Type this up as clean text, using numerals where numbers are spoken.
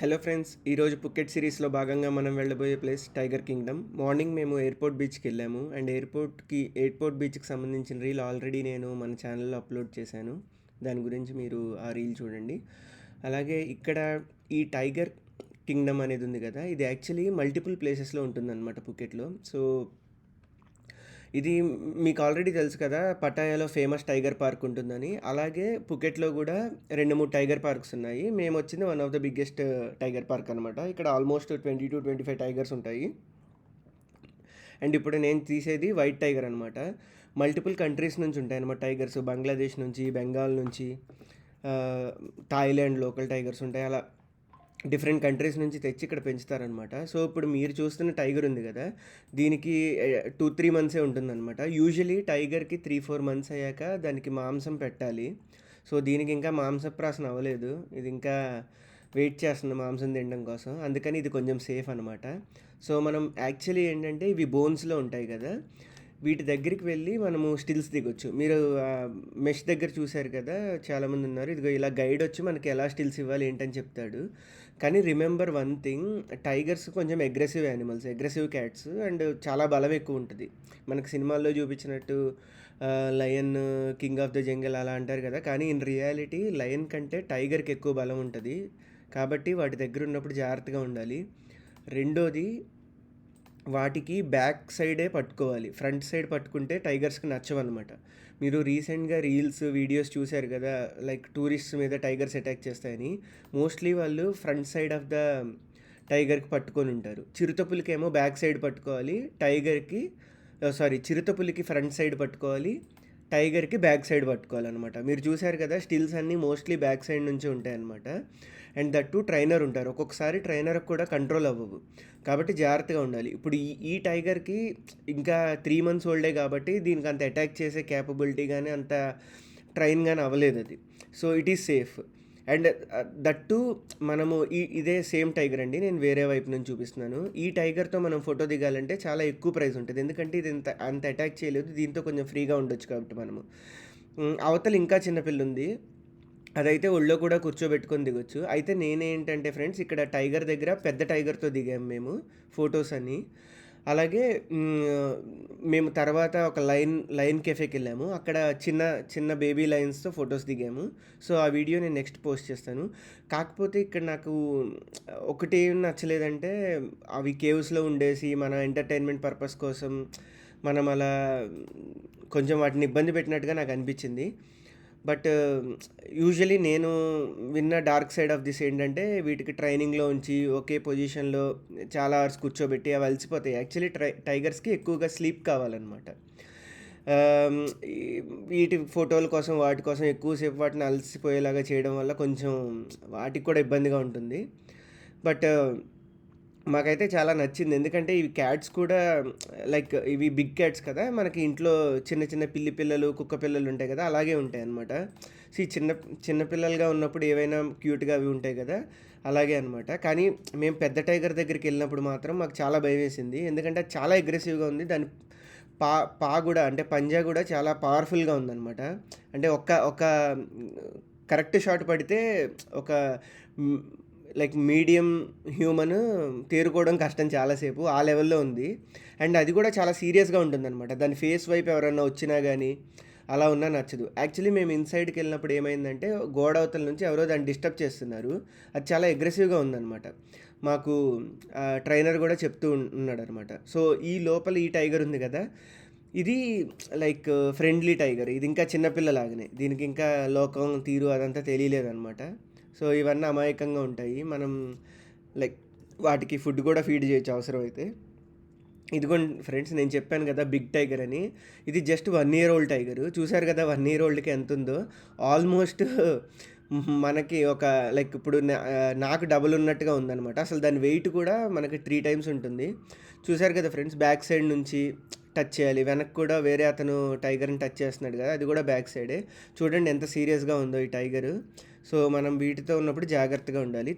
Hello friends, ఈరోజు Phuket సిరీస్లో భాగంగా మనం వెళ్ళబోయే ప్లేస్ టైగర్ కింగ్డమ్. మార్నింగ్ మేము ఎయిర్పోర్ట్ బీచ్కి వెళ్ళాము అండ్ ఎయిర్పోర్ట్ బీచ్కి సంబంధించిన రీల్ ఆల్రెడీ నేను మన ఛానల్లో అప్లోడ్ చేశాను. దాని గురించి మీరు ఆ రీల్ చూడండి. అలాగే ఇక్కడ ఈ టైగర్ కింగ్డమ్ అనేది ఉంది కదా, ఇది యాక్చువల్లీ మల్టిపుల్ ప్లేసెస్లో ఉంటుందన్నమాట పుకెట్లో. సో ఇది మీకు ఆల్రెడీ తెలుసు కదా, పటాయాలో ఫేమస్ టైగర్ పార్క్ ఉంటుందని. అలాగే పుకెట్లో కూడా 2-3 టైగర్ పార్క్స్ ఉన్నాయి. మేము వచ్చింది one of the biggest tiger park అనమాట. ఇక్కడ ఆల్మోస్ట్ 20-25 టైగర్స్ ఉంటాయి. అండ్ ఇప్పుడు నేను తీసేది వైట్ టైగర్ అనమాట. మల్టిపుల్ కంట్రీస్ నుంచి ఉంటాయి అనమాట టైగర్స్. బంగ్లాదేశ్ నుంచి, బెంగాల్ నుంచి, థాయిలాండ్ లోకల్ టైగర్స్ ఉంటాయి. అలా డిఫరెంట్ కంట్రీస్ నుంచి తెచ్చి ఇక్కడ పెంచుతారనమాట. సో ఇప్పుడు మీరు చూస్తున్న టైగర్ ఉంది కదా, దీనికి 2-3 మంత్సే ఉంటుందన్నమాట. యూజువలీ టైగర్కి 3-4 మంత్స్ అయ్యాక దానికి మాంసం పెట్టాలి. సో దీనికి ఇంకా మాంసప్రాసన అవ్వలేదు. ఇది ఇంకా వెయిట్ చేస్తుంది మాంసం తినడం కోసం. అందుకని ఇది కొంచెం సేఫ్ అనమాట. సో మనం యాక్చువల్లీ ఏంటంటే ఇవి బోన్స్లో ఉంటాయి కదా, వీటి దగ్గరికి వెళ్ళి మనము స్టిల్స్ దిగొచ్చు. మీరు మెష్ దగ్గర చూశారు కదా, చాలామంది ఉన్నారు. ఇదిగో ఇలా గైడ్ వచ్చి మనకి ఎలా స్టిల్స్ ఇవ్వాలి ఏంటని చెప్తాడు. కానీ రిమెంబర్ వన్ థింగ్, టైగర్స్ కొంచెం aggressive animals, aggressive cats, and చాలా బలం ఎక్కువ ఉంటుంది. మనకు సినిమాల్లో చూపించినట్టు lion, king of the jungle అలా అంటారు కదా, కానీ ఇన్ రియాలిటీ లయన్ కంటే టైగర్కి ఎక్కువ బలం ఉంటుంది. కాబట్టి వాటి దగ్గర ఉన్నప్పుడు జాగ్రత్తగా ఉండాలి. రెండోది, వాటికి బ్యాక్ సైడే పట్టుకోవాలి. ఫ్రంట్ సైడ్ పట్టుకుంటే టైగర్స్కి నచ్చవన్నమాట. మీరు రీసెంట్గా రీల్స్, వీడియోస్ చూశారు కదా, లైక్ టూరిస్ట్స్ మీద టైగర్స్ అటాక్ చేస్తాయని. మోస్ట్లీ వాళ్ళు ఫ్రంట్ సైడ్ ఆఫ్ ద టైగర్కి పట్టుకొని ఉంటారు. చిరుతపులికేమో బ్యాక్ సైడ్ పట్టుకోవాలి, చిరుతపులికి ఫ్రంట్ సైడ్ పట్టుకోవాలి, టైగర్కి బ్యాక్ సైడ్ పట్టుకోవాలన్నమాట. మీరు చూశారు కదా, స్టిల్స్ అన్నీ మోస్ట్లీ బ్యాక్ సైడ్ నుంచి ఉంటాయన్నమాట. అండ్ దట్టు ట్రైనర్ ఉంటారు. ఒక్కొక్కసారి ట్రైనర్కి కూడా కంట్రోల్ అవ్వవు. కాబట్టి జాగ్రత్తగా ఉండాలి. ఇప్పుడు ఈ టైగర్కి ఇంకా 3 మంత్స్ ఓల్డే కాబట్టి దీనికి అంత అటాక్ చేసే క్యాపబిలిటీ కానీ అంత ట్రైన్ కానీ అవ్వలేదు అది. So it is safe. And that మనము ఇదే సేమ్ టైగర్ అండి, నేను వేరే వైపు నుంచి చూపిస్తున్నాను. ఈ టైగర్తో మనం ఫోటో దిగాలంటే చాలా ఎక్కువ ప్రైస్ ఉంటుంది. ఎందుకంటే ఇది అంత అటాక్ చేయలేదు, దీంతో కొంచెం ఫ్రీగా ఉండొచ్చు కాబట్టి మనము. అవతల ఇంకా చిన్నపిల్ల ఉంది, అదైతే ఒళ్ళో కూడా కూర్చోబెట్టుకొని దిగొచ్చు. అయితే నేనేంటంటే ఫ్రెండ్స్, ఇక్కడ టైగర్ దగ్గర పెద్ద టైగర్తో దిగాము మేము ఫొటోస్ అని. అలాగే మేము తర్వాత ఒక లైన్ కెఫేకి వెళ్ళాము. అక్కడ చిన్న చిన్న బేబీ లైన్స్తో ఫొటోస్ దిగాము. సో ఆ వీడియో నేను నెక్స్ట్ పోస్ట్ చేస్తాను. కాకపోతే ఇక్కడ నాకు ఒకటి ఏం నచ్చలేదంటే, అవి కేవ్స్లో ఉండేసి మన ఎంటర్టైన్మెంట్ పర్పస్ కోసం మనం అలా కొంచెం వాటిని ఇబ్బంది పెట్టినట్టుగా నాకు అనిపించింది. బట్ యూజువలీ నేను విన్న డార్క్ సైడ్ ఆఫ్ దిస్ ఏంటంటే, వీటికి ట్రైనింగ్లో ఉంచి ఒకే పొజిషన్లో చాలా అవర్స్ కూర్చోబెట్టి అవి అలసిపోతాయి. యాక్చువల్లీ టైగర్స్కి ఎక్కువగా స్లీప్ కావాలన్నమాట. వీటి ఫోటోల కోసం వాటి కోసం ఎక్కువసేపు వాటిని అలసిపోయేలాగా చేయడం వల్ల కొంచెం వాటికి కూడా ఇబ్బందిగా ఉంటుంది. బట్ మాకైతే చాలా నచ్చింది. ఎందుకంటే ఇవి క్యాట్స్ కూడా లైక్ ఇవి బిగ్ క్యాట్స్ కదా, మనకి ఇంట్లో చిన్న చిన్న పిల్లలు, కుక్క పిల్లలు ఉంటాయి కదా, అలాగే ఉంటాయి అన్నమాట. చిన్న పిల్లలుగా ఉన్నప్పుడు ఏవైనా క్యూట్గా అవి ఉంటాయి కదా, అలాగే అనమాట. కానీ మేము పెద్ద టైగర్ దగ్గరికి వెళ్ళినప్పుడు మాత్రం మాకు చాలా భయం వేసింది. ఎందుకంటే అది చాలా అగ్రెసివ్గా ఉంది. దాని పా కూడా, అంటే పంజా కూడా చాలా పవర్ఫుల్గా ఉందన్నమాట. అంటే ఒక కరెక్ట్ షాట్ పడితే ఒక లైక్ మీడియం హ్యూమన్ తేరుకోవడం కష్టం చాలాసేపు, ఆ లెవెల్లో ఉంది. అండ్ అది కూడా చాలా సీరియస్గా ఉంటుందన్నమాట. దాని ఫేస్ వైపు ఎవరన్నా వచ్చినా కానీ అలా ఉన్నా నచ్చదు. యాక్చువల్లీ మేము ఇన్సైడ్కి వెళ్ళినప్పుడు ఏమైందంటే, గోడ అవతల నుంచి ఎవరో దాన్ని డిస్టర్బ్ చేస్తున్నారు. అది చాలా అగ్రెసివ్గా ఉందన్నమాట. మాకు ట్రైనర్ కూడా చెప్తూ ఉన్నాడు అనమాట. సో ఈ లోపల ఈ టైగర్ ఉంది కదా, ఇది లైక్ ఫ్రెండ్లీ టైగర్. ఇది ఇంకా చిన్నపిల్లలాగానే, దీనికి ఇంకా లోకం తీరు అదంతా తెలియలేదన్నమాట. సో ఇవన్నీ అమాయకంగా ఉంటాయి. మనం లైక్ వాటికి ఫుడ్ కూడా ఫీడ్ చేయొచ్చు అవసరమైతే. ఇదిగోండి ఫ్రెండ్స్, నేను చెప్పాను కదా బిగ్ టైగర్ అని. ఇది జస్ట్ 1 year old టైగర్. చూశారు కదా 1 year oldకి ఎంత ఉందో. ఆల్మోస్ట్ మనకి ఒక లైక్ ఇప్పుడు నాకు డబుల్ ఉన్నట్టుగా ఉందన్నమాట. అసలు దాని వెయిట్ కూడా మనకి 3 times ఉంటుంది. చూశారు కదా ఫ్రెండ్స్, బ్యాక్ సైడ్ నుంచి టచ్ చేయాలి. వెనక్కి కూడా వేరే అతను టైగర్ని టచ్ చేస్తున్నాడు కదా, అది కూడా బ్యాక్ సైడే. చూడండి ఎంత సీరియస్గా ఉందో ఈ టైగరు. సో మనం వీటితో ఉన్నప్పుడు జాగ్రత్తగా ఉండాలి.